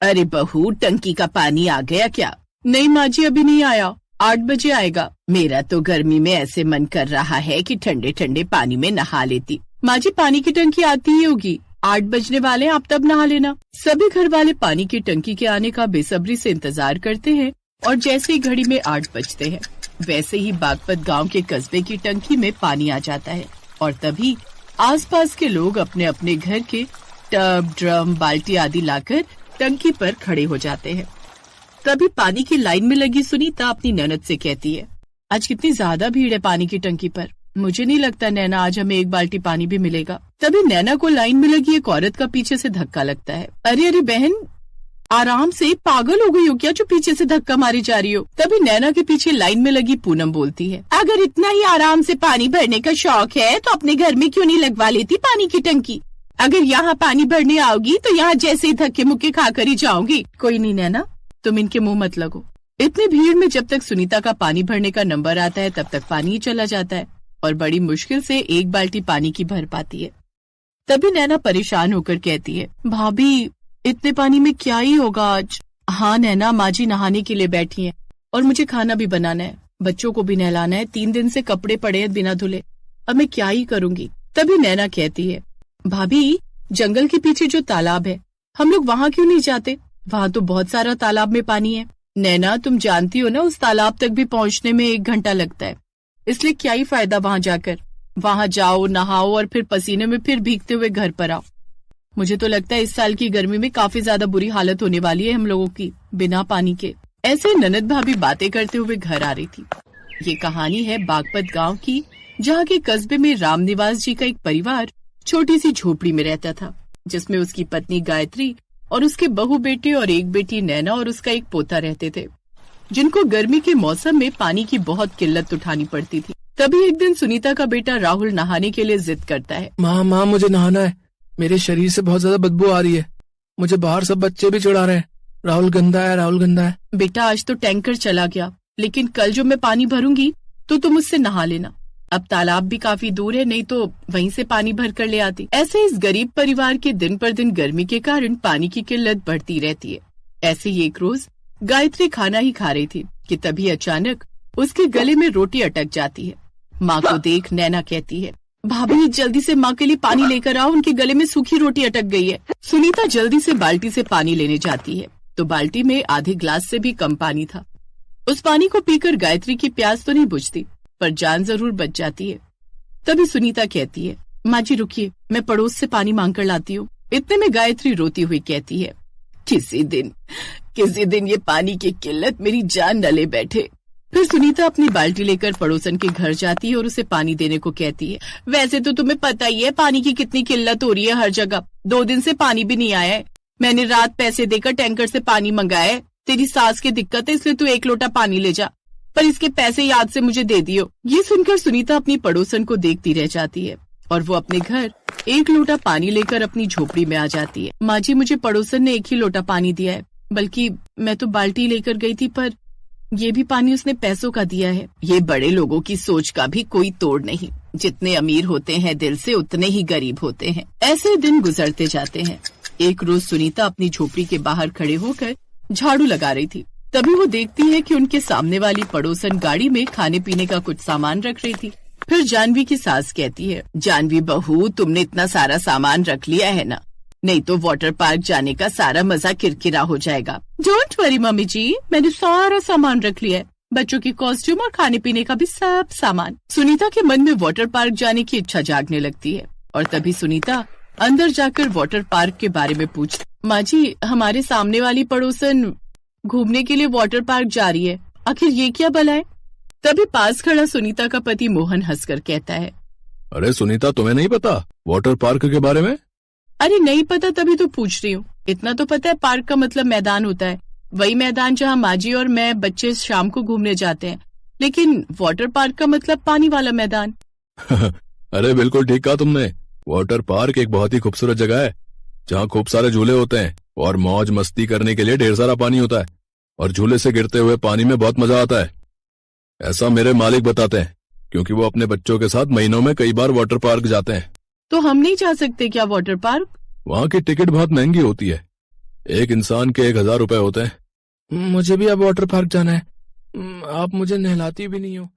अरे बहू, टंकी का पानी आ गया क्या? नहीं माँ जी, अभी नहीं आया, 8 बजे आएगा। मेरा तो गर्मी में ऐसे मन कर रहा है कि ठंडे ठंडे पानी में नहा लेती। माँ जी, पानी की टंकी आती ही होगी, 8 बजने वाले, आप तब नहा लेना। सभी घर वाले पानी की टंकी के आने का बेसब्री से इंतजार करते हैं और जैसे ही घड़ी में 8 बजते हैं वैसे ही बागपत गांव के कस्बे की टंकी में पानी आ जाता है और तभी आसपास के लोग अपने अपने घर के टब, ड्रम, बाल्टी आदि लाकर टंकी पर खड़े हो जाते हैं। तभी पानी की लाइन में लगी सुनीता अपनी ननद से कहती है, आज कितनी ज्यादा भीड़ है पानी की टंकी पर। मुझे नहीं लगता नैना आज हमें 1 बाल्टी पानी भी मिलेगा। तभी नैना को लाइन में लगी एक औरत का पीछे से धक्का लगता है। अरे अरे बहन, आराम से, पागल हो गई हो क्या जो पीछे से धक्का मारी जा रही हो? तभी नैना के पीछे लाइन में लगी पूनम बोलती है, अगर इतना ही आराम से पानी भरने का शौक है तो अपने घर में क्यों नहीं लगवा लेती पानी की टंकी? अगर यहाँ पानी भरने आओगी तो यहाँ जैसे ही धक्के मुक्के खाकर ही जाओगी। कोई नहीं नैना, तुम इनके मुंह मत लगो। इतनी भीड़ में जब तक सुनीता का पानी भरने का नंबर आता है तब तक पानी ही चला जाता है और बड़ी मुश्किल से 1 बाल्टी पानी की भर पाती है। तभी नैना परेशान होकर कहती है, भाभी इतने पानी में क्या ही होगा आज? हाँ नैना, माँ जी नहाने के लिए बैठी हैं और मुझे खाना भी बनाना है, बच्चों को भी नहलाना है, 3 दिन से कपड़े पड़े हैं बिना धुले, अब मैं क्या ही करूंगी। तभी नैना कहती है, भाभी जंगल के पीछे जो तालाब है, हम लोग वहाँ क्यों नहीं जाते? वहाँ तो बहुत सारा तालाब में पानी है। नैना, तुम जानती हो ना, उस तालाब तक भी पहुँचने में 1 घंटा लगता है, इसलिए क्या ही फायदा वहाँ जाकर। वहाँ जाओ, नहाओ और फिर पसीने में फिर भीगते हुए घर पर आओ। मुझे तो लगता है इस साल की गर्मी में काफी ज्यादा बुरी हालत होने वाली है हम लोगों की बिना पानी के। ऐसे ननद भाभी बातें करते हुए घर आ रही थी। ये कहानी है बागपत गांव की, जहाँ के कस्बे में रामनिवास जी का एक परिवार छोटी सी झोपड़ी में रहता था, जिसमें उसकी पत्नी गायत्री और उसके बहू बेटे और एक बेटी नैना और उसका एक पोता रहते थे, जिनको गर्मी के मौसम में पानी की बहुत किल्लत उठानी पड़ती थी। तभी एक दिन सुनीता का बेटा राहुल नहाने के लिए जिद करता है, माँ मुझे नहाना है, मेरे शरीर से बहुत ज्यादा बदबू आ रही है, मुझे बाहर सब बच्चे भी चिढ़ा रहे हैं, राहुल गंदा है, राहुल गंदा है। बेटा आज तो टैंकर चला गया, लेकिन कल जो मैं पानी भरूंगी तो तुम उससे नहा लेना। अब तालाब भी काफी दूर है, नहीं तो वहीं से पानी भर कर ले आती। ऐसे इस गरीब परिवार के दिन पर दिन गर्मी के कारण पानी की किल्लत बढ़ती रहती है। ऐसे ही एक रोज गायत्री खाना ही खा रही थी कि तभी अचानक उसके गले में रोटी अटक जाती है। माँ को देख नैना कहती है, भाभी जल्दी से माँ के लिए पानी लेकर आओ, उनके गले में सूखी रोटी अटक गई है। सुनीता जल्दी से बाल्टी से पानी लेने जाती है तो बाल्टी में आधे ग्लास से भी कम पानी था। उस पानी को पीकर गायत्री की प्यास तो नहीं बुझती, पर जान जरूर बच जाती है। तभी सुनीता कहती है, माँ जी रुकिए, मैं पड़ोस से पानी मांग कर लाती हूँ। इतने में गायत्री रोती हुई कहती है, किसी दिन ये पानी की किल्लत मेरी जान न ले बैठे। फिर सुनीता अपनी बाल्टी लेकर पड़ोसन के घर जाती है और उसे पानी देने को कहती है, वैसे तो तुम्हें पता ही है पानी की कितनी किल्लत हो रही है हर जगह, 2 दिन से पानी भी नहीं आया है। मैंने रात पैसे देकर टैंकर से पानी मंगाया है, तेरी सास की दिक्कत है इसलिए तू 1 लोटा पानी ले जा, पर इसके पैसे याद से मुझे दे दियो। ये सुनकर सुनीता अपनी पड़ोसन को देखती रह जाती है और वो अपने घर 1 लोटा पानी लेकर अपनी झोपड़ी में आ जाती है। माँ जी मुझे पड़ोसन ने 1 ही लोटा पानी दिया है, बल्कि मैं तो बाल्टी लेकर गई थी, पर ये भी पानी उसने पैसों का दिया है। ये बड़े लोगों की सोच का भी कोई तोड़ नहीं, जितने अमीर होते हैं दिल से उतने ही गरीब होते हैं। ऐसे दिन गुजरते जाते हैं। एक रोज सुनीता अपनी झोपड़ी के बाहर खड़े होकर झाड़ू लगा रही थी, तभी वो देखती है कि उनके सामने वाली पड़ोसन गाड़ी में खाने पीने का कुछ सामान रख रही थी। फिर जानवी की सास कहती है, जानवी बहू तुमने इतना सारा सामान रख लिया है ना, नहीं तो वाटर पार्क जाने का सारा मजा किरकिरा हो जाएगा। डोंट वरी मम्मी जी, मैंने सारा सामान रख लिया है, बच्चों की कॉस्ट्यूम और खाने पीने का भी सब सामान। सुनीता के मन में वाटर पार्क जाने की इच्छा जागने लगती है और तभी सुनीता अंदर जाकर वाटर पार्क के बारे में पूछती, माँ जी हमारे सामने वाली पड़ोसन घूमने के लिए वाटर पार्क जा रही है, आखिर ये क्या भला है? तभी पास खड़ा सुनीता का पति मोहन हंसकर कहता है, अरे सुनीता तुम्हें नहीं पता वाटर पार्क के बारे में? अरे नहीं पता तभी तो पूछ रही हूँ। इतना तो पता है पार्क का मतलब मैदान होता है, वही मैदान जहाँ माँ जी और मैं बच्चे शाम को घूमने जाते हैं, लेकिन वाटर पार्क का मतलब पानी वाला मैदान। अरे बिल्कुल ठीक कहा तुमने, वाटर पार्क एक बहुत ही खूबसूरत जगह है जहाँ खूब सारे झूले होते हैं और मौज मस्ती करने के लिए ढेर सारा पानी होता है और झूले से गिरते हुए पानी में बहुत मजा आता है। ऐसा मेरे मालिक बताते हैं, क्योंकि वो अपने बच्चों के साथ महीनों में कई बार वाटर पार्क जाते हैं। तो हम नहीं जा सकते क्या वाटर पार्क? वहाँ की टिकट बहुत महंगी होती है, एक इंसान के 1,000 रुपए होते हैं। मुझे भी अब वाटर पार्क जाना है। आप मुझे नहलाती भी नहीं हो।